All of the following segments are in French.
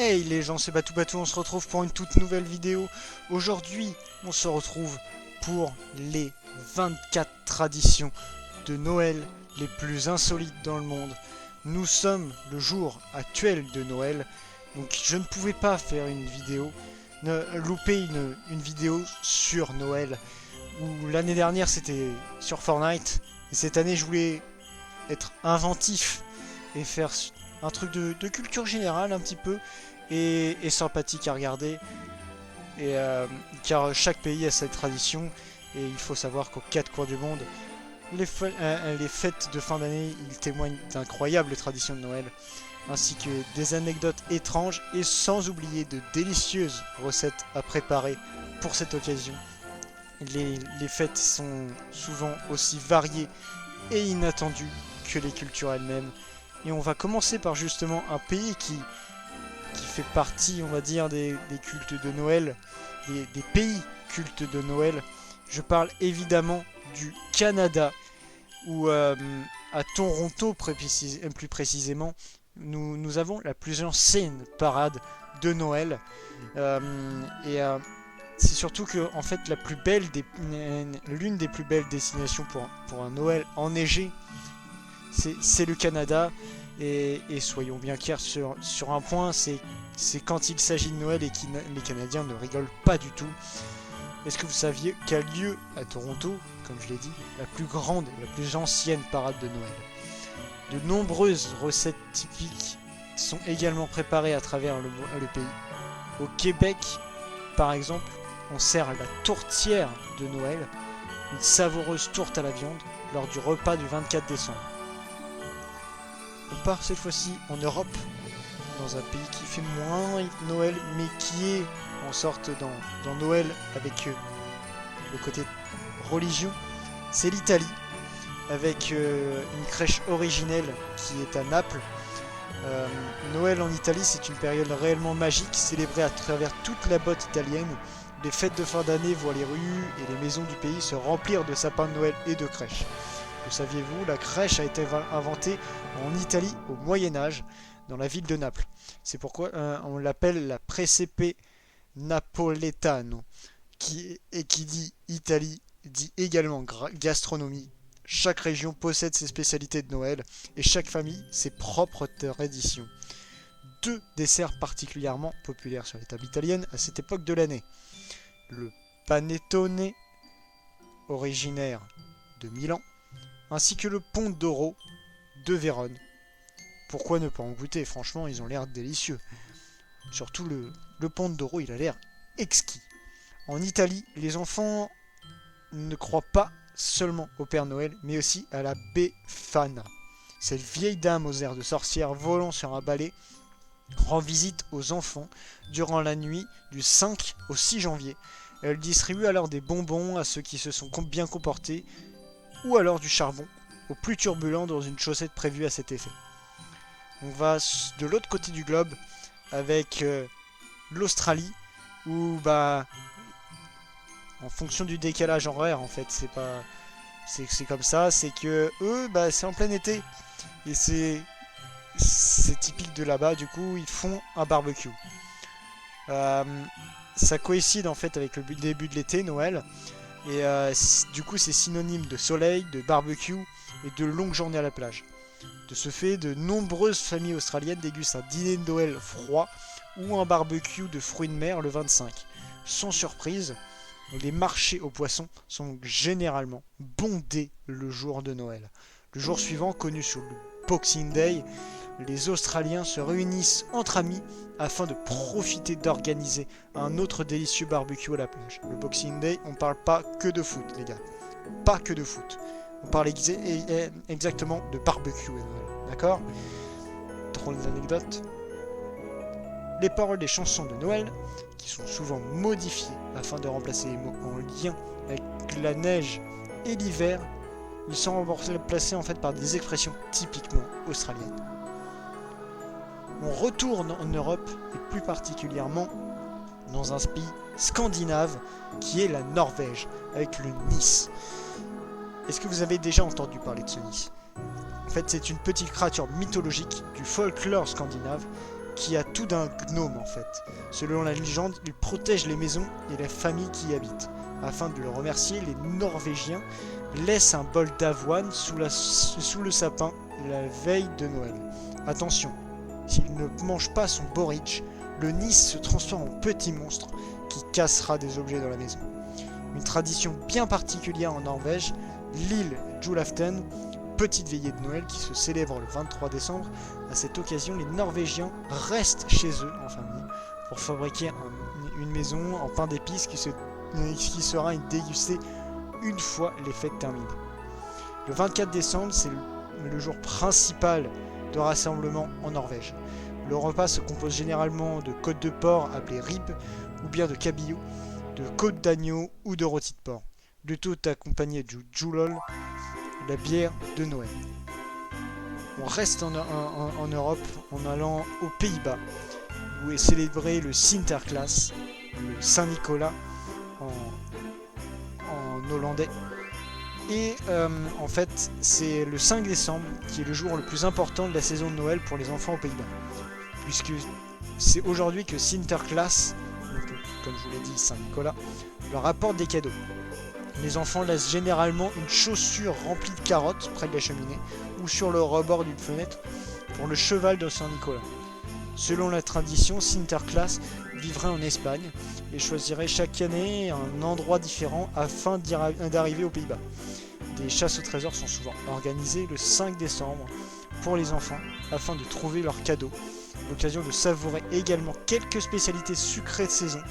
Hey les gens, c'est Batou, on se retrouve pour une toute nouvelle vidéo. Aujourd'hui, on se retrouve pour les 24 traditions de Noël les plus insolites dans le monde. Nous sommes le jour actuel de Noël, donc je ne pouvais pas faire une vidéo, louper une vidéo sur Noël. Où l'année dernière c'était sur Fortnite, et cette année je voulais être inventif et faire un truc de culture générale un petit peu et sympathique à regarder car chaque pays a sa tradition et il faut savoir qu'aux quatre coins du monde les fêtes de fin d'année ils témoignent d'incroyables traditions de Noël ainsi que des anecdotes étranges et sans oublier de délicieuses recettes à préparer pour cette occasion. Les fêtes sont souvent aussi variées et inattendues que les cultures elles-mêmes. Et on va commencer par justement un pays qui fait partie, on va dire, des cultes de Noël, des pays cultes de Noël. Je parle évidemment du Canada, où à Toronto plus précisément, nous avons la plus ancienne parade de Noël. C'est surtout que en fait l'une des plus belles destinations pour un Noël enneigé, c'est le Canada. Et soyons bien clairs sur un point, c'est quand il s'agit de Noël et que les Canadiens ne rigolent pas du tout. Est-ce que vous saviez qu'a lieu à Toronto, comme je l'ai dit, la plus grande et la plus ancienne parade de Noël? De nombreuses recettes typiques sont également préparées à travers le pays. Au Québec, par exemple, on sert la tourtière de Noël, une savoureuse tourte à la viande, lors du repas du 24 décembre. On part cette fois-ci en Europe, dans un pays qui fait moins Noël, mais qui est en sorte dans Noël avec le côté religion. C'est l'Italie, avec une crèche originelle qui est à Naples. Noël en Italie, c'est une période réellement magique, célébrée à travers toute la botte italienne. Les fêtes de fin d'année voient les rues et les maisons du pays se remplir de sapins de Noël et de crèches. Le saviez-vous, la crèche a été inventée en Italie au Moyen-Âge, dans la ville de Naples. C'est pourquoi on l'appelle la Presepe Napoletano, qui dit Italie, dit également gastronomie. Chaque région possède ses spécialités de Noël et chaque famille ses propres traditions. Deux desserts particulièrement populaires sur les tables italiennes à cette époque de l'année. Le panettone, originaire de Milan, ainsi que le Pandoro de Vérone. Pourquoi ne pas en goûter? Franchement, ils ont l'air délicieux. Surtout le Pandoro, il a l'air exquis. En Italie, les enfants ne croient pas seulement au Père Noël, mais aussi à la Befana. Cette vieille dame aux airs de sorcière volant sur un balai rend visite aux enfants durant la nuit du 5 au 6 janvier. Elle distribue alors des bonbons à ceux qui se sont bien comportés ou alors du charbon aux plus turbulents dans une chaussette prévue à cet effet. On va de l'autre côté du globe avec l'Australie où en fonction du décalage horaire en fait c'est comme ça, c'est que eux c'est en plein été et c'est typique de là-bas, du coup ils font un barbecue. Ça coïncide en fait avec le début de l'été, Noël. Et du coup c'est synonyme de soleil, de barbecue et de longues journées à la plage. De ce fait, de nombreuses familles australiennes dégustent un dîner de Noël froid ou un barbecue de fruits de mer le 25. Sans surprise, les marchés aux poissons sont généralement bondés le jour de Noël. Le jour suivant, connu sous le Boxing Day, les Australiens se réunissent entre amis afin de profiter d'organiser un autre délicieux barbecue à la plage. Le Boxing Day, on parle pas que de foot, les gars. Pas que de foot. On parle exactement de barbecue, d'accord? Drôle d'anecdote. Les paroles des chansons de Noël, qui sont souvent modifiées afin de remplacer les mots en lien avec la neige et l'hiver, ils sont remplacés en fait par des expressions typiquement australiennes. On retourne en Europe, et plus particulièrement dans un pays scandinave qui est la Norvège, avec le Nis. Est-ce que vous avez déjà entendu parler de ce Nis? En fait, c'est une petite créature mythologique du folklore scandinave qui a tout d'un gnome en fait. Selon la légende, il protège les maisons et les familles qui y habitent. Afin de le remercier, les Norvégiens laissent un bol d'avoine sous le sapin la veille de Noël. Attention, s'il ne mange pas son porridge, le Nis se transforme en petit monstre qui cassera des objets dans la maison. Une tradition bien particulière en Norvège, l'île Julaften, petite veillée de Noël qui se célèbre le 23 décembre. À cette occasion, les Norvégiens restent chez eux en famille pour fabriquer une maison en pain d'épices qui sera dégustée une fois les fêtes terminées. Le 24 décembre, c'est le jour principal de rassemblement en Norvège. Le repas se compose généralement de côtes de porc appelées rib ou bien de cabillaud, de côtes d'agneau ou de rôti de porc. Le tout accompagné du julol, la bière de Noël. On reste en Europe en allant aux Pays-Bas, où est célébré le Sinterklaas, le Saint-Nicolas en hollandais. Et en fait, c'est le 5 décembre qui est le jour le plus important de la saison de Noël pour les enfants aux Pays-Bas. Puisque c'est aujourd'hui que Sinterklaas, donc, comme je vous l'ai dit, Saint-Nicolas, leur apporte des cadeaux. Les enfants laissent généralement une chaussure remplie de carottes près de la cheminée ou sur le rebord d'une fenêtre pour le cheval de Saint-Nicolas. Selon la tradition, Sinterklaas vivrait en Espagne et choisirait chaque année un endroit différent afin d'arriver aux Pays-Bas. Des chasses au trésor sont souvent organisées le 5 décembre pour les enfants afin de trouver leurs cadeaux. L'occasion de savourer également quelques spécialités sucrées de saison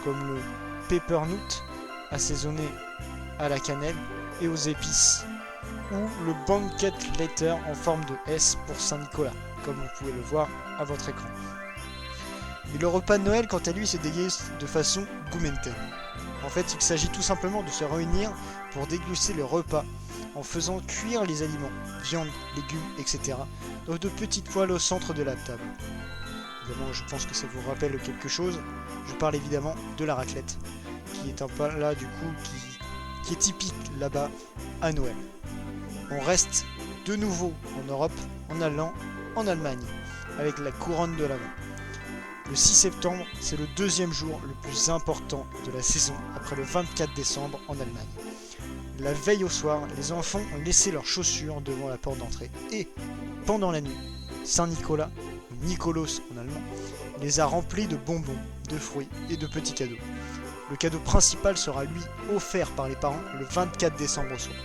comme le peppernoot assaisonné à la cannelle et aux épices, ou le banquet letter en forme de S pour Saint-Nicolas, comme vous pouvez le voir à votre écran. Et le repas de Noël, quant à lui, se déguise de façon gourmanden. En fait, il s'agit tout simplement de se réunir pour déguster le repas en faisant cuire les aliments, viande, légumes, etc. dans de petites poêles au centre de la table. Évidemment, je pense que ça vous rappelle quelque chose. Je parle évidemment de la raclette, qui est un plat du coup qui est typique là-bas à Noël. On reste de nouveau en Europe en allant en Allemagne avec la couronne de l'Avent. Le 6 septembre, c'est le deuxième jour le plus important de la saison après le 24 décembre en Allemagne. La veille au soir, les enfants ont laissé leurs chaussures devant la porte d'entrée et, pendant la nuit, Saint-Nicolas, ou Nikolaus en allemand, les a remplis de bonbons, de fruits et de petits cadeaux. Le cadeau principal sera lui offert par les parents le 24 décembre au soir.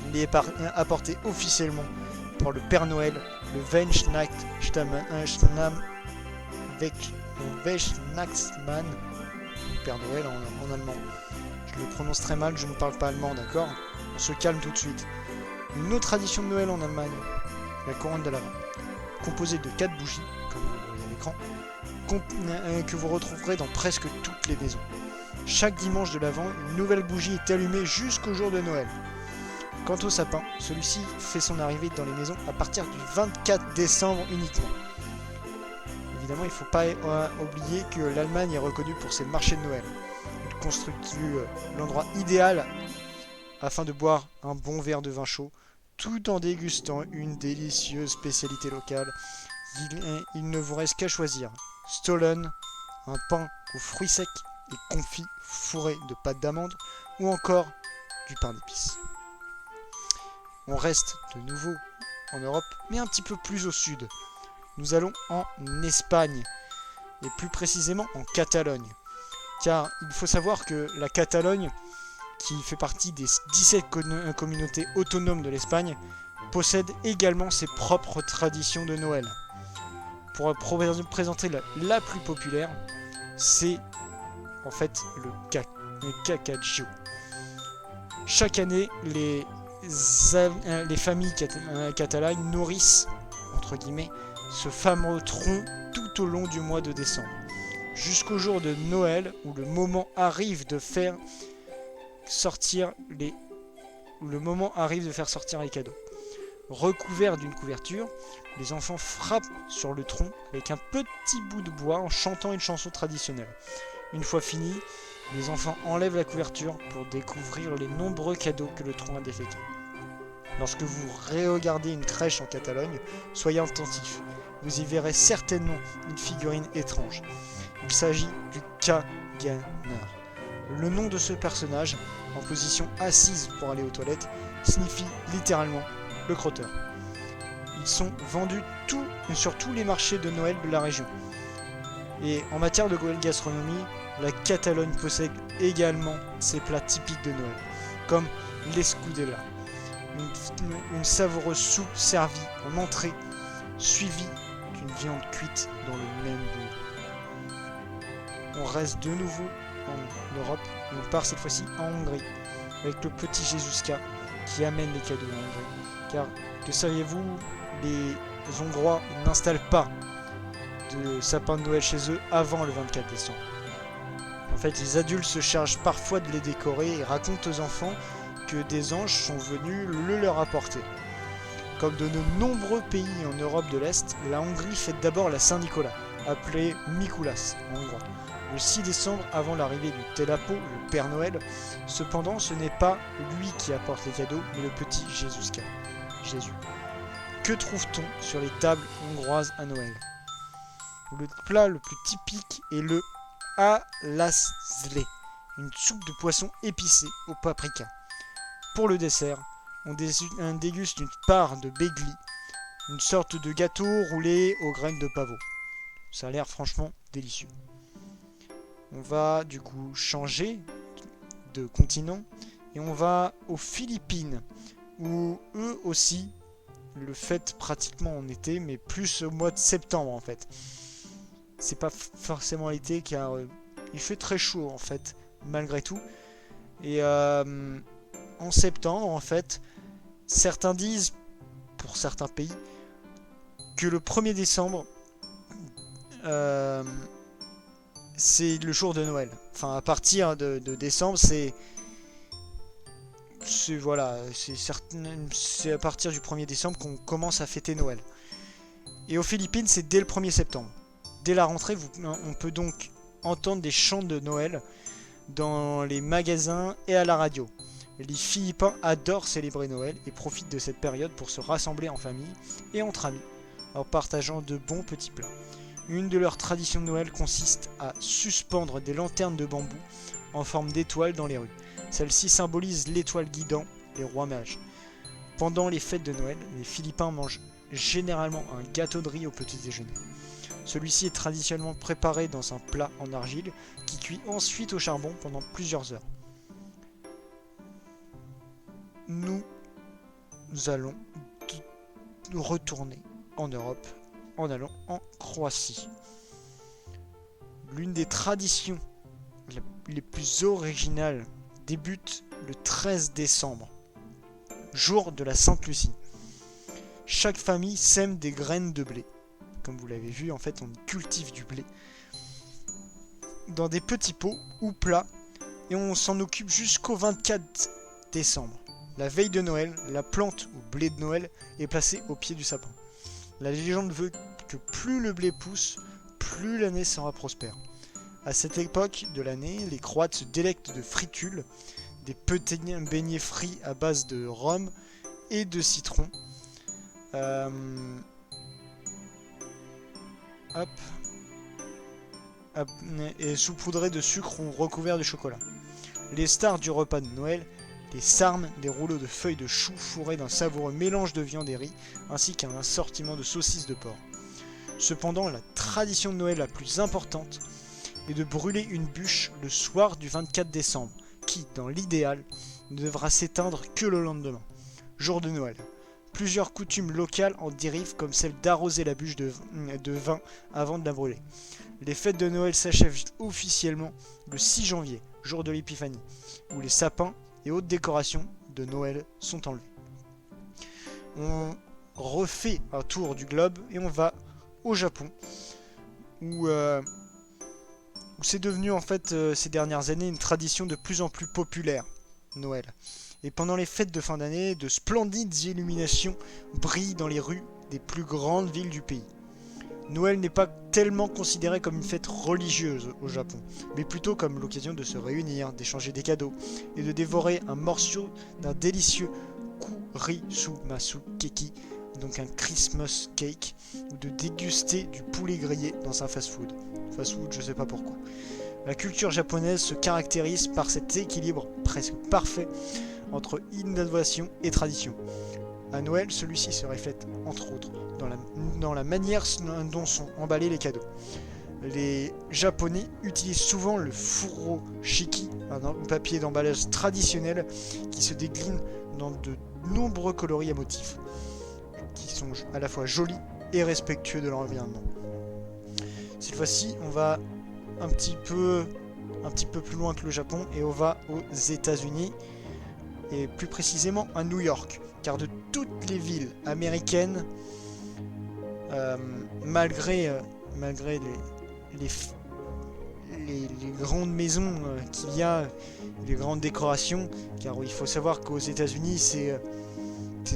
Il est apporté officiellement par le Père Noël, le Weihnachtsmann, Père Noël en allemand. Je le prononce très mal, je ne parle pas allemand, d'accord? On se calme tout de suite. Une autre tradition de Noël en Allemagne, la couronne de l'Avent, composée de 4 bougies, comme vous le voyez à l'écran, que vous retrouverez dans presque toutes les maisons. Chaque dimanche de l'Avent, une nouvelle bougie est allumée jusqu'au jour de Noël. Quant au sapin, celui-ci fait son arrivée dans les maisons à partir du 24 décembre uniquement. Évidemment, il ne faut pas oublier que l'Allemagne est reconnue pour ses marchés de Noël. Il constitue l'endroit idéal afin de boire un bon verre de vin chaud, tout en dégustant une délicieuse spécialité locale. Il ne vous reste qu'à choisir Stollen, un pain aux fruits secs et confit fourré de pâte d'amande, ou encore du pain d'épices. On reste de nouveau en Europe, mais un petit peu plus au sud. Nous allons en Espagne, et plus précisément en Catalogne. Car il faut savoir que la Catalogne, qui fait partie des 17 communautés autonomes de l'Espagne, possède également ses propres traditions de Noël. Pour présenter la plus populaire, c'est en fait le Cacagio. Chaque année, les familles catalanes nourrissent, entre guillemets, ce fameux tronc tout au long du mois de décembre, jusqu'au jour de Noël où le moment arrive de faire sortir les cadeaux. Recouverts d'une couverture, les enfants frappent sur le tronc avec un petit bout de bois en chantant une chanson traditionnelle. Une fois fini, les enfants enlèvent la couverture pour découvrir les nombreux cadeaux que le tronc a déféqués. Lorsque vous regardez une crèche en Catalogne, soyez attentifs. vous y verrez certainement une figurine étrange. Il s'agit du Kaganer. Le nom de ce personnage, en position assise pour aller aux toilettes, signifie littéralement le crotteur. Ils sont vendus sur tous les marchés de Noël de la région. Et en matière de gastronomie, la Catalogne possède également ses plats typiques de Noël, comme l'escudella, une savoureuse soupe servie en entrée, suivie d'une viande cuite dans le même bouillon. On reste de nouveau en Europe et on part cette fois-ci en Hongrie, avec le petit Jézuska qui amène les cadeaux en Hongrie. Car, que saviez-vous, les Hongrois n'installent pas de sapin de Noël chez eux avant le 24 décembre. En fait, les adultes se chargent parfois de les décorer et racontent aux enfants que des anges sont venus le leur apporter. Comme de nombreux pays en Europe de l'Est, la Hongrie fête d'abord la Saint-Nicolas, appelé Mikuláš en hongrois, le 6 décembre avant l'arrivée du Telapo, le Père Noël. Cependant, ce n'est pas lui qui apporte les cadeaux, mais le petit Jézuska, Jésus. Que trouve-t-on sur les tables hongroises à Noël? Le plat le plus typique est le halaszlé, une soupe de poisson épicée au paprika. Pour le dessert, on déguste une part de begli, une sorte de gâteau roulé aux graines de pavot. Ça a l'air franchement délicieux. On va du coup changer de continent et on va aux Philippines, où eux aussi le fêtent pratiquement en été, mais plus au mois de septembre en fait. C'est pas forcément l'été car il fait très chaud en fait, malgré tout. Et en septembre en fait, certains disent, pour certains pays, que le 1er décembre c'est le jour de Noël. Enfin, à partir de décembre, c'est à partir du 1er décembre qu'on commence à fêter Noël. Et aux Philippines, c'est dès le 1er septembre. Dès la rentrée, on peut donc entendre des chants de Noël dans les magasins et à la radio. Les Philippins adorent célébrer Noël et profitent de cette période pour se rassembler en famille et entre amis, en partageant de bons petits plats. Une de leurs traditions de Noël consiste à suspendre des lanternes de bambou en forme d'étoiles dans les rues. Celle-ci symbolise l'étoile guidant les rois mages. Pendant les fêtes de Noël, les Philippins mangent généralement un gâteau de riz au petit déjeuner. Celui-ci est traditionnellement préparé dans un plat en argile qui cuit ensuite au charbon pendant plusieurs heures. Nous allons retourner en Europe en allant en Croatie. L'une des traditions les plus originales débute le 13 décembre, jour de la Sainte Lucie. Chaque famille sème des graines de blé. Comme vous l'avez vu, en fait, on cultive du blé dans des petits pots ou plats et on s'en occupe jusqu'au 24 décembre. La veille de Noël, la plante ou blé de Noël est placée au pied du sapin. La légende veut que plus le blé pousse, plus l'année sera prospère. À cette époque de l'année, les Croates se délectent de fritules, des petits beignets frits à base de rhum et de citron. Et saupoudrés de sucre ou recouverts de chocolat. Les stars du repas de Noël, des sarmes, des rouleaux de feuilles de chou fourrés d'un savoureux mélange de viande et riz, ainsi qu'un assortiment de saucisses de porc. Cependant, la tradition de Noël la plus importante est de brûler une bûche le soir du 24 décembre, qui, dans l'idéal, ne devra s'éteindre que le lendemain, jour de Noël. Plusieurs coutumes locales en dérivent, comme celle d'arroser la bûche de vin avant de la brûler. Les fêtes de Noël s'achèvent officiellement le 6 janvier, jour de l'Épiphanie, où les sapins et autres décorations de Noël sont enlevées. On refait un tour du globe et on va au Japon, où c'est devenu en fait ces dernières années une tradition de plus en plus populaire, Noël. Et pendant les fêtes de fin d'année, de splendides illuminations brillent dans les rues des plus grandes villes du pays. Noël n'est pas tellement considéré comme une fête religieuse au Japon, mais plutôt comme l'occasion de se réunir, d'échanger des cadeaux et de dévorer un morceau d'un délicieux kurisumasu keki donc un Christmas cake, ou de déguster du poulet grillé dans un fast-food. Fast-food, je sais pas pourquoi. La culture japonaise se caractérise par cet équilibre presque parfait entre innovation et tradition. À Noël, celui-ci se reflète entre autres dans la manière dont sont emballés les cadeaux. Les Japonais utilisent souvent le furoshiki, un papier d'emballage traditionnel qui se décline dans de nombreux coloris à motifs, qui sont à la fois jolis et respectueux de l'environnement. Cette fois-ci, on va un petit peu plus loin que le Japon et on va aux États-Unis, et plus précisément à New York, car de toutes les villes américaines, malgré les grandes maisons qu'il y a, les grandes décorations, car il faut savoir qu'aux États-Unis c'est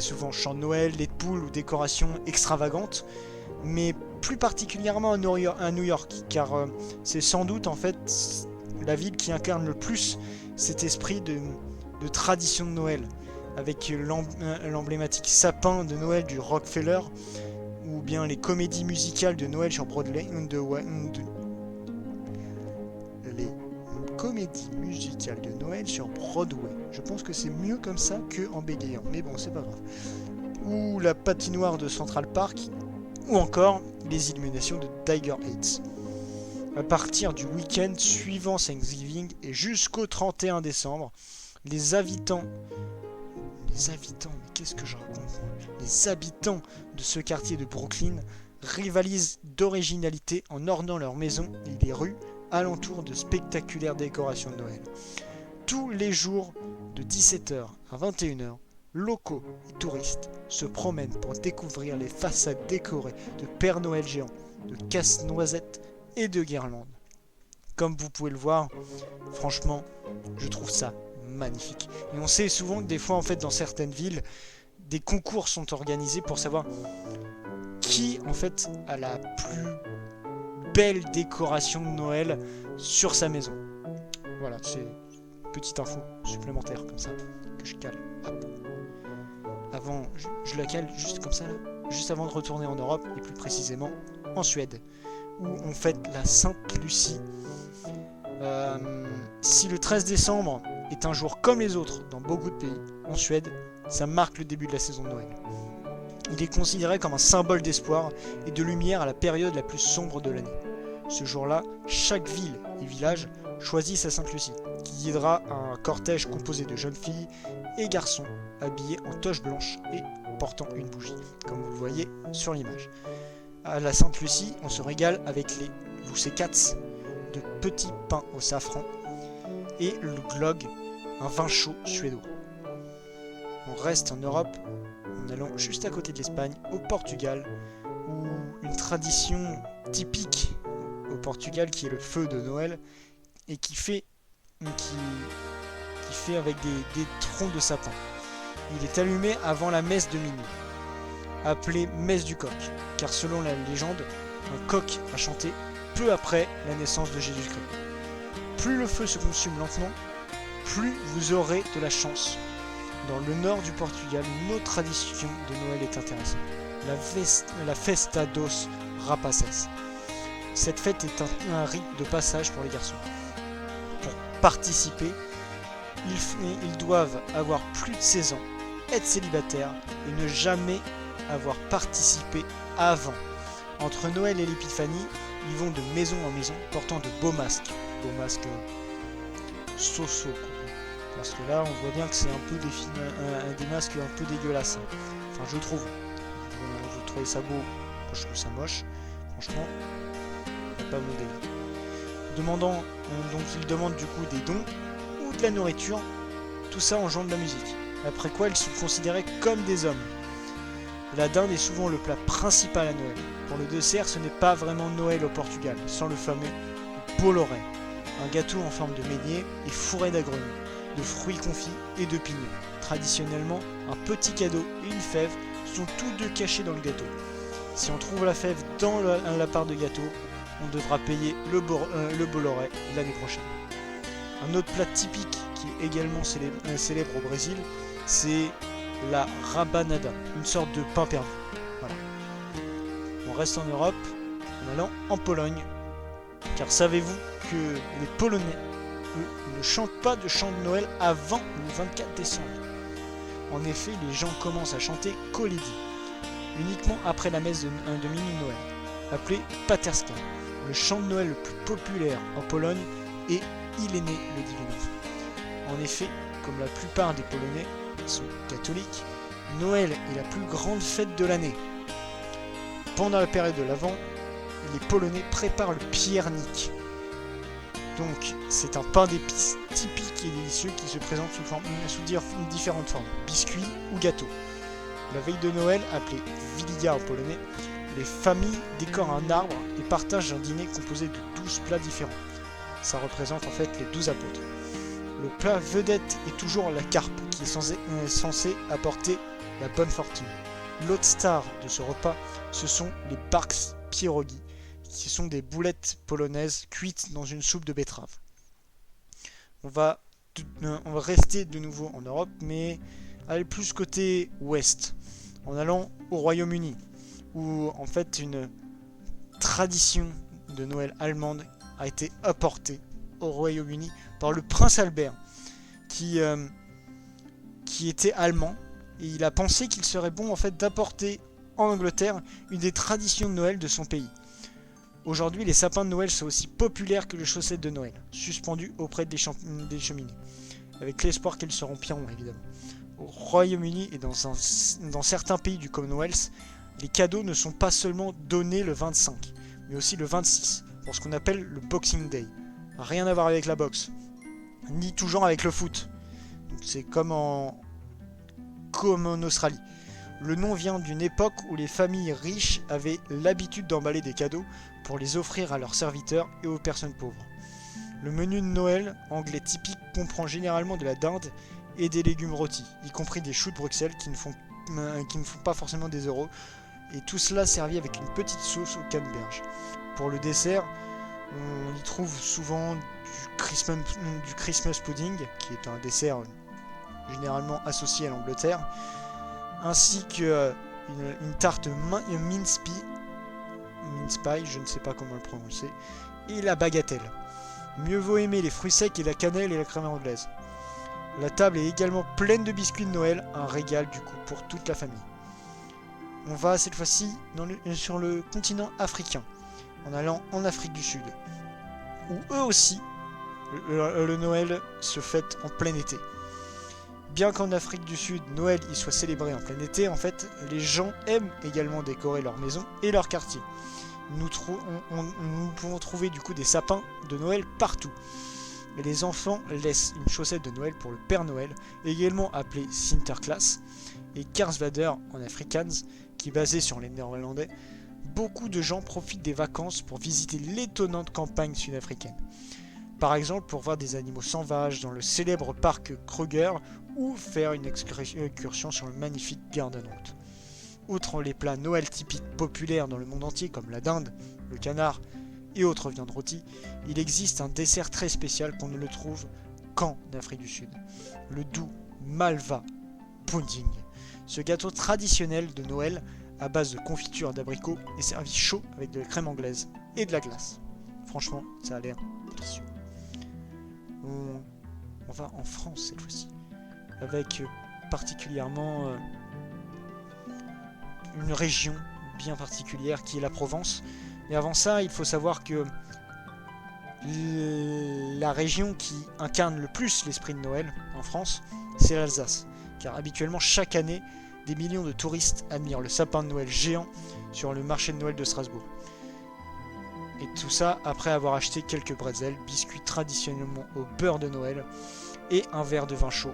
souvent chant de Noël, lait de poule ou décorations extravagantes, mais plus particulièrement à New York, car c'est sans doute en fait la ville qui incarne le plus cet esprit de tradition de Noël, avec l'emblématique sapin de Noël du Rockefeller, ou bien les comédies musicales de Noël sur Broadway, les comédies musicales de Noël sur Broadway. Je pense que c'est mieux comme ça que en bégayant, mais bon, c'est pas grave. Ou la patinoire de Central Park, ou encore les illuminations de Tiger Heights. À partir du week-end suivant Thanksgiving et jusqu'au 31 décembre, les habitants, mais qu'est-ce que je raconte ? Les habitants de ce quartier de Brooklyn rivalisent d'originalité en ornant leurs maisons et les rues alentour de spectaculaires décorations de Noël. Tous les jours, de 17h à 21h, locaux et touristes se promènent pour découvrir les façades décorées de Père Noël géant, de casse-noisettes et de guirlandes. Comme vous pouvez le voir, franchement, je trouve ça magnifique. Et on sait souvent que des fois, en fait, dans certaines villes, des concours sont organisés pour savoir qui, en fait, a la plus belle décoration de Noël sur sa maison. Voilà, c'est une petite info supplémentaire comme ça que je cale. Hop. Avant, je la cale juste comme ça, là, juste avant de retourner en Europe, et plus précisément en Suède, où on fête la Sainte Lucie. Si le 13 décembre est un jour comme les autres dans beaucoup de pays, en Suède, ça marque le début de la saison de Noël. Il est considéré comme un symbole d'espoir et de lumière à la période la plus sombre de l'année. Ce jour-là, chaque ville et village choisit sa Sainte Lucie, qui guidera un cortège composé de jeunes filles et garçons habillés en toche blanche et portant une bougie, comme vous le voyez sur l'image. À la Sainte Lucie, on se régale avec les lussekats, de petits pains au safran, et le glögg, un vin chaud suédois. On reste en Europe en allant juste à côté de l'Espagne, au Portugal, où une tradition typique au Portugal qui est le feu de Noël et qui fait avec des troncs de sapin. Il est allumé avant la messe de minuit, appelée messe du coq, car selon la légende, un coq a chanté peu après la naissance de Jésus-Christ. Plus le feu se consume lentement, plus vous aurez de la chance. Dans le nord du Portugal, une autre tradition de Noël est intéressante, la Festa dos Rapazes. Cette fête est un rite de passage pour les garçons. Pour participer, ils doivent avoir plus de 16 ans, être célibataires et ne jamais avoir participé avant. Entre Noël et l'Épiphanie, ils vont de maison en maison portant de beaux masques so-so, parce que là on voit bien que c'est un peu des masques un peu dégueulasses. Enfin, je trouve. Vous trouvez ça beau, moi je trouve ça moche. Franchement, c'est pas mon délire. Donc ils demandent du coup des dons ou de la nourriture, tout ça en jouant de la musique. Après quoi, ils sont considérés comme des hommes. La dinde est souvent le plat principal à Noël. Pour le dessert, ce n'est pas vraiment Noël au Portugal, sans le fameux boloré, un gâteau en forme de beignet et fourré d'agrumes, de fruits confits et de pignons. Traditionnellement, un petit cadeau et une fève sont tous deux cachés dans le gâteau. Si on trouve la fève dans la part de gâteau, on devra payer le boloré l'année prochaine. Un autre plat typique qui est également célèbre au Brésil, c'est la rabanada, une sorte de pain perdu. Voilà. On reste en Europe en allant en Pologne, car savez-vous que les Polonais, eux, ne chantent pas de chant de Noël avant le 24 décembre. En effet, les gens commencent à chanter Koledy, uniquement après la messe de minuit de Noël, appelée Paterska, le chant de Noël le plus populaire en Pologne, et il est né le 18 novembre. En effet, comme la plupart des Polonais sont catholiques, Noël est la plus grande fête de l'année. Pendant la période de l'Avent, les Polonais préparent le piernik. Donc, c'est un pain d'épices typique et délicieux qui se présente sous différentes formes, biscuits ou gâteaux. La veille de Noël, appelée Wigilia en polonais, les familles décorent un arbre et partagent un dîner composé de 12 plats différents. Ça représente en fait les 12 apôtres. Le plat vedette est toujours la carpe, qui est censée apporter la bonne fortune. L'autre star de ce repas, ce sont les barks pierogi, qui sont des boulettes polonaises cuites dans une soupe de betterave. On va rester de nouveau en Europe, mais aller plus côté ouest, en allant au Royaume-Uni, où en fait une tradition de Noël allemande a été apportée au Royaume-Uni par le prince Albert, qui était allemand, et il a pensé qu'il serait bon en fait d'apporter en Angleterre une des traditions de Noël de son pays. Aujourd'hui, les sapins de Noël sont aussi populaires que les chaussettes de Noël, suspendues auprès des cheminées, avec l'espoir qu'elles se rempliront évidemment. Au Royaume-Uni et dans certains pays du Commonwealth, les cadeaux ne sont pas seulement donnés le 25, mais aussi le 26, pour ce qu'on appelle le Boxing Day. Rien à voir avec la boxe, ni toujours avec le foot. C'est comme en Australie. Le nom vient d'une époque où les familles riches avaient l'habitude d'emballer des cadeaux pour les offrir à leurs serviteurs et aux personnes pauvres. Le menu de Noël anglais typique comprend généralement de la dinde et des légumes rôtis, y compris des choux de Bruxelles qui ne font pas forcément des euros, et tout cela servi avec une petite sauce au canneberge. Pour le dessert, on y trouve souvent du Christmas pudding, qui est un dessert généralement associé à l'Angleterre, ainsi que une tarte mince pie, je ne sais pas comment le prononcer, et la bagatelle. Mieux vaut aimer les fruits secs et la cannelle et la crème anglaise. La table est également pleine de biscuits de Noël, un régal du coup pour toute la famille. On va cette fois-ci sur le continent africain, en allant en Afrique du Sud, où eux aussi, le Noël se fête en plein été. Bien qu'en Afrique du Sud, Noël y soit célébré en plein été, en fait, les gens aiment également décorer leur maison et leur quartier. Nous pouvons trouver du coup des sapins de Noël partout. Et les enfants laissent une chaussette de Noël pour le Père Noël, également appelé Sinterklaas, et Kersvader en Afrikaans, qui est basé sur les néerlandais. Beaucoup de gens profitent des vacances pour visiter l'étonnante campagne sud-africaine. Par exemple, pour voir des animaux sauvages dans le célèbre parc Kruger ou faire une excursion sur le magnifique Garden Route. Outre les plats Noël typiques populaires dans le monde entier comme la dinde, le canard et autres viandes rôties, il existe un dessert très spécial qu'on ne le trouve qu'en Afrique du Sud, le doux Malva Pudding. Ce gâteau traditionnel de Noël à base de confiture d'abricot est servi chaud avec de la crème anglaise et de la glace. Franchement, ça a l'air délicieux. On va en France cette fois-ci, avec particulièrement une région bien particulière qui est la Provence. Mais avant ça, il faut savoir que la région qui incarne le plus l'esprit de Noël en France, c'est l'Alsace. Car habituellement, chaque année, des millions de touristes admirent le sapin de Noël géant sur le marché de Noël de Strasbourg. Et tout ça après avoir acheté quelques bretzels, biscuits traditionnellement au beurre de Noël et un verre de vin chaud,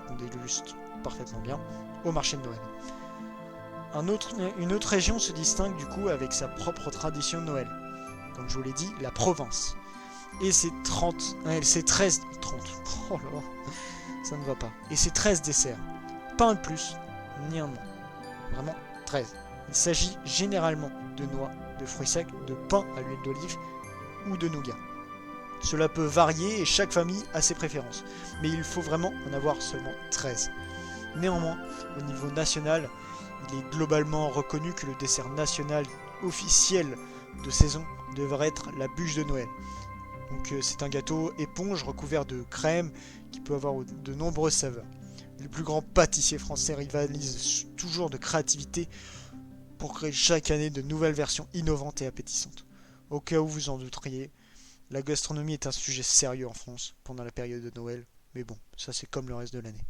on déguste parfaitement bien, au marché de Noël. Une autre région se distingue du coup avec sa propre tradition de Noël. Comme je vous l'ai dit, la Provence. Et c'est 13... Oh là là, ça ne va pas. Et c'est 13 desserts. Pas un de plus, ni un de moins. Vraiment 13. Il s'agit généralement de noix, de fruits secs, de pain à l'huile d'olive ou de nougat. Cela peut varier et chaque famille a ses préférences. Mais il faut vraiment en avoir seulement 13. Néanmoins, au niveau national, il est globalement reconnu que le dessert national officiel de saison devrait être la bûche de Noël. Donc c'est un gâteau éponge recouvert de crème qui peut avoir de nombreuses saveurs. Les plus grands pâtissiers français rivalisent toujours de créativité pour créer chaque année de nouvelles versions innovantes et appétissantes. Au cas où vous en douteriez, la gastronomie est un sujet sérieux en France pendant la période de Noël, mais bon, ça c'est comme le reste de l'année.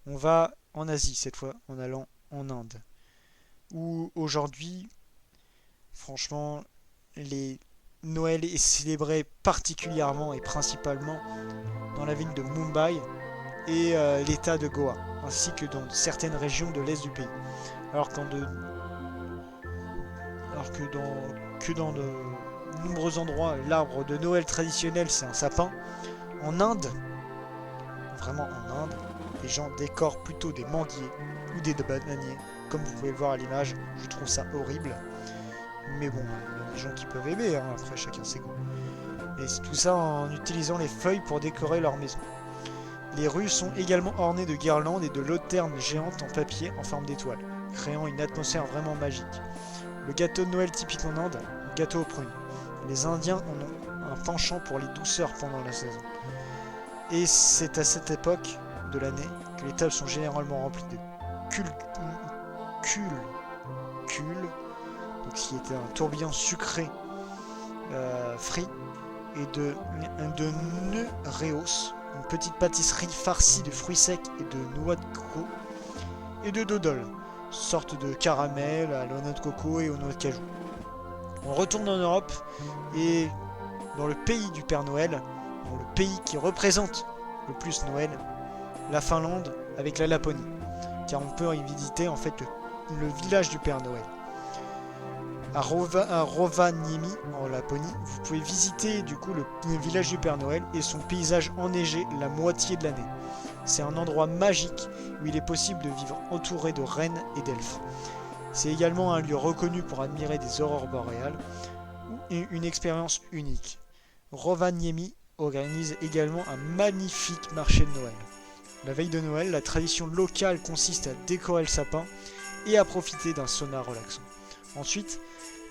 On va en Asie cette fois en allant en Inde, où aujourd'hui, franchement, Noël est célébré particulièrement et principalement dans la ville de Mumbai et l'état de Goa, ainsi que dans certaines régions de l'est du pays. Alors que dans de nombreux endroits, l'arbre de Noël traditionnel c'est un sapin. En Inde, vraiment en Inde, les gens décorent plutôt des manguiers ou des bananiers, comme vous pouvez le voir à l'image. Je trouve ça horrible, mais bon, il y a des gens qui peuvent aimer, hein, après chacun ses goûts. Et tout ça en utilisant les feuilles pour décorer leur maison. Les rues sont également ornées de guirlandes et de lanternes géantes en papier en forme d'étoile, créant une atmosphère vraiment magique. Le gâteau de Noël typique en Inde, le gâteau aux prunes. Les Indiens en ont un penchant pour les douceurs pendant la saison. Et c'est à cette époque de l'année que les tables sont généralement remplies de donc qui était un tourbillon sucré frit, et de Neureos, une petite pâtisserie farcie de fruits secs et de noix de coco, et de dodol, sorte de caramel à la noix de coco et aux noix de cajou. On retourne en Europe et dans le pays du Père Noël, dans le pays qui représente le plus Noël, la Finlande avec la Laponie, car on peut y visiter en fait le village du Père Noël. À Rovaniemi, en Laponie, vous pouvez visiter du coup le village du Père Noël et son paysage enneigé la moitié de l'année. C'est un endroit magique où il est possible de vivre entouré de rennes et d'elfes. C'est également un lieu reconnu pour admirer des aurores boréales et une expérience unique. Rovaniemi organise également un magnifique marché de Noël. La veille de Noël, la tradition locale consiste à décorer le sapin et à profiter d'un sauna relaxant. Ensuite,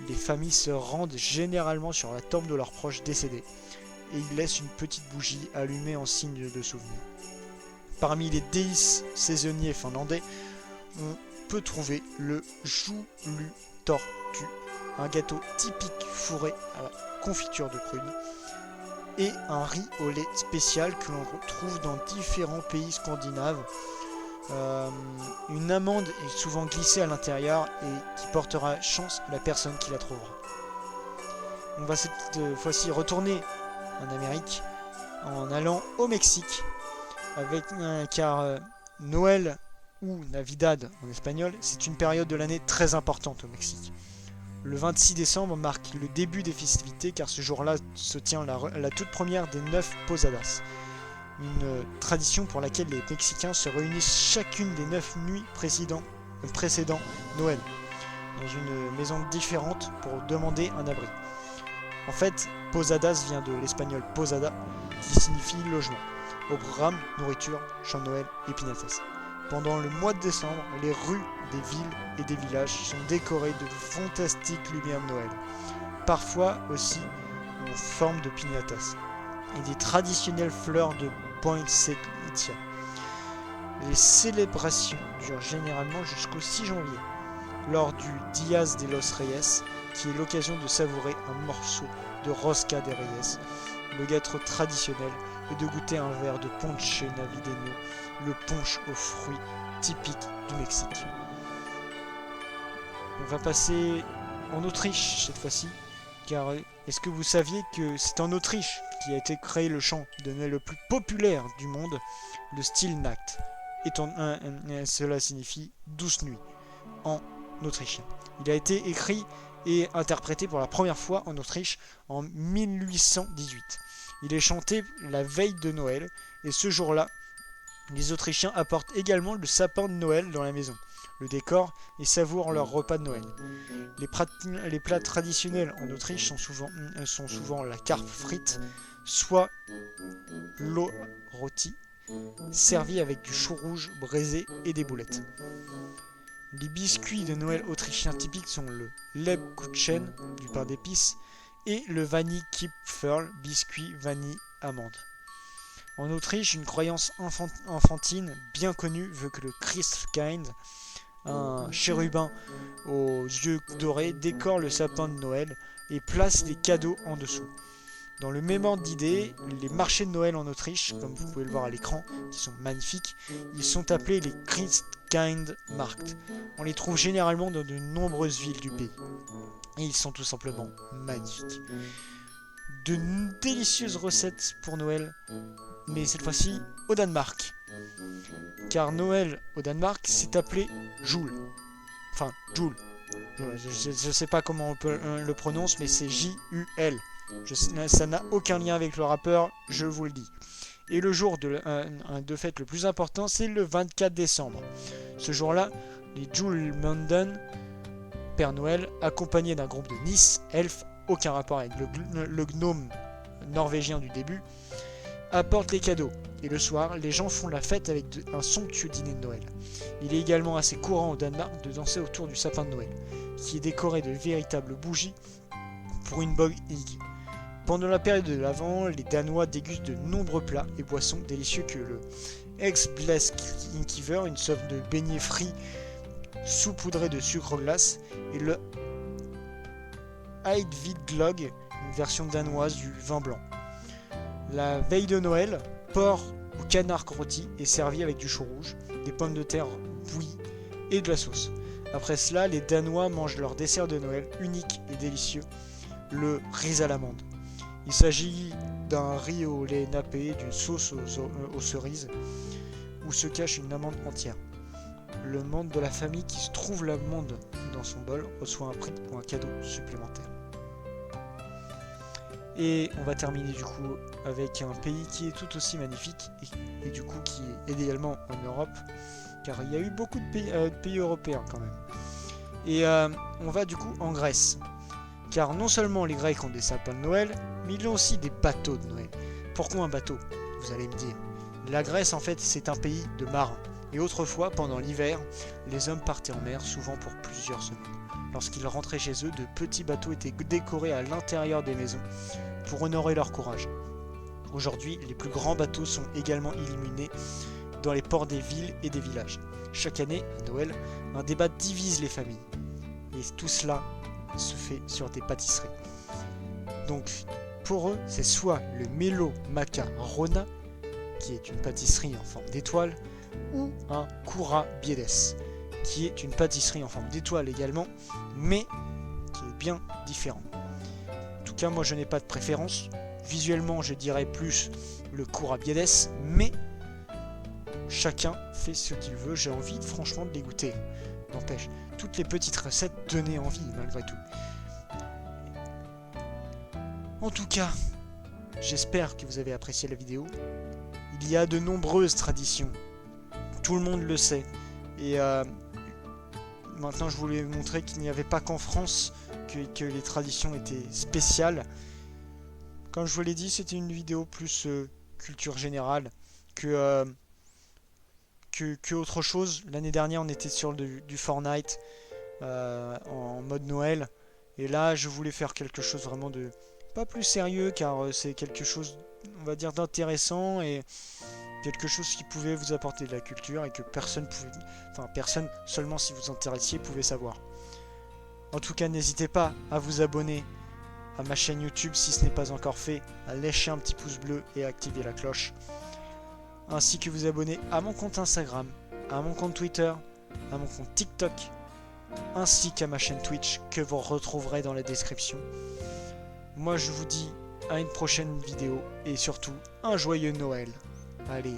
les familles se rendent généralement sur la tombe de leurs proches décédés et ils laissent une petite bougie allumée en signe de souvenir. Parmi les délices saisonniers finlandais, on peut trouver le joulutortu, un gâteau typique fourré à la confiture de prune, et un riz au lait spécial que l'on retrouve dans différents pays scandinaves. Une amande est souvent glissée à l'intérieur et qui portera chance à la personne qui la trouvera. On va cette fois-ci retourner en Amérique en allant au Mexique car Noël ou Navidad en espagnol, c'est une période de l'année très importante au Mexique. Le 26 décembre marque le début des festivités car ce jour-là se tient la toute première des 9 posadas. Une tradition pour laquelle les Mexicains se réunissent chacune des 9 nuits précédant Noël dans une maison différente pour demander un abri. En fait, posadas vient de l'espagnol posada qui signifie logement. Au programme, nourriture, chant de Noël et piñatas. Pendant le mois de décembre, les rues des villes et des villages sont décorées de fantastiques lumières de Noël, parfois aussi en forme de piñatas, et des traditionnelles fleurs de poinsettia. Les célébrations durent généralement jusqu'au 6 janvier, lors du Días de los Reyes, qui est l'occasion de savourer un morceau de rosca de Reyes, le gâteau traditionnel, et de goûter un verre de ponche navideño, le punch aux fruits typique du Mexique. On va passer en Autriche cette fois-ci, car est-ce que vous saviez que c'est en Autriche qu'a été créé le chant de Noël le plus populaire du monde, le Stille Nacht, cela signifie douce nuit en autrichien. Il a été écrit et interprété pour la première fois en Autriche en 1818. Il est chanté la veille de Noël et ce jour-là, les Autrichiens apportent également le sapin de Noël dans la maison, le décor et savourent leur repas de Noël. Les plats traditionnels en Autriche sont souvent la carpe frite, soit l'eau rôti, servis avec du chou rouge braisé et des boulettes. Les biscuits de Noël autrichiens typiques sont le Lebkuchen, du pain d'épices, et le Vanille-Kipferl, biscuit vanille amande. En Autriche, une croyance enfantine bien connue veut que le Christkind, un chérubin aux yeux dorés, décore le sapin de Noël et place les cadeaux en dessous. Dans le même ordre d'idée, les marchés de Noël en Autriche, comme vous pouvez le voir à l'écran, qui sont magnifiques, ils sont appelés les Christkindlmarkt. On les trouve généralement dans de nombreuses villes du pays. Et ils sont tout simplement magnifiques. De délicieuses recettes pour Noël, mais cette fois-ci au Danemark. Car Noël au Danemark, c'est appelé Jul. Enfin, Jul. Je ne sais pas comment on le prononce, mais c'est J-U-L. Ça n'a aucun lien avec le rappeur, je vous le dis. Et le jour de fête le plus important, c'est le 24 décembre. Ce jour-là, les Julmunden, Père Noël, accompagnés d'un groupe de Nice, elfes, aucun rapport avec le gnome norvégien du début, apportent les cadeaux. Et le soir, les gens font la fête avec un somptueux dîner de Noël. Il est également assez courant au Danemark de danser autour du sapin de Noël, qui est décoré de véritables bougies pour une bog hygge. Pendant la période de l'Avent, les Danois dégustent de nombreux plats et boissons délicieux que le Egsblæskiver, une sorte de beignet frit saupoudré de sucre glace, et le Eidvidgløgg, une version danoise du vin blanc. La veille de Noël, porc ou canard rôti est servi avec du chou rouge, des pommes de terre bouillies et de la sauce. Après cela, les Danois mangent leur dessert de Noël unique et délicieux, le riz à l'amande. Il s'agit d'un riz au lait nappé, d'une sauce aux cerises, où se cache une amande entière. Le membre de la famille qui se trouve l'amande dans son bol reçoit un prix ou un cadeau supplémentaire. Et on va terminer du coup avec un pays qui est tout aussi magnifique et du coup qui est également en Europe, car il y a eu beaucoup de pays européens quand même. Et on va du coup en Grèce. Car non seulement les Grecs ont des sapins de Noël, mais ils ont aussi des bateaux de Noël. Pourquoi un bateau? Vous allez me dire. La Grèce, en fait, c'est un pays de marins. Et autrefois, pendant l'hiver, les hommes partaient en mer, souvent pour plusieurs semaines. Lorsqu'ils rentraient chez eux, de petits bateaux étaient décorés à l'intérieur des maisons pour honorer leur courage. Aujourd'hui, les plus grands bateaux sont également illuminés dans les ports des villes et des villages. Chaque année, à Noël, un débat divise les familles. Et tout cela se fait sur des pâtisseries. Donc pour eux, c'est soit le Melo Macarona, qui est une pâtisserie en forme d'étoile, ou un Kura Biedes, qui est une pâtisserie en forme d'étoile également, mais qui est bien différent. En tout cas, moi je n'ai pas de préférence. Visuellement, je dirais plus le Kura Biedes, mais chacun fait ce qu'il veut. J'ai envie franchement de les goûter. N'empêche, toutes les petites recettes donnaient envie malgré tout. En tout cas, j'espère que vous avez apprécié la vidéo. Il y a de nombreuses traditions. Tout le monde le sait. Et maintenant, je voulais vous montrer qu'il n'y avait pas qu'en France que les traditions étaient spéciales. Comme je vous l'ai dit, c'était une vidéo plus culture générale que autre chose. L'année dernière, on était sur du Fortnite en mode Noël. Et là, je voulais faire quelque chose vraiment de pas plus sérieux, car c'est quelque chose, on va dire, d'intéressant et quelque chose qui pouvait vous apporter de la culture et que personne seulement si vous intéressiez, pouvait savoir. En tout cas, n'hésitez pas à vous abonner à ma chaîne YouTube si ce n'est pas encore fait, à lécher un petit pouce bleu et à activer la cloche, ainsi que vous abonner à mon compte Instagram, à mon compte Twitter, à mon compte TikTok, ainsi qu'à ma chaîne Twitch que vous retrouverez dans la description. Moi je vous dis à une prochaine vidéo et surtout un joyeux Noël. Allez,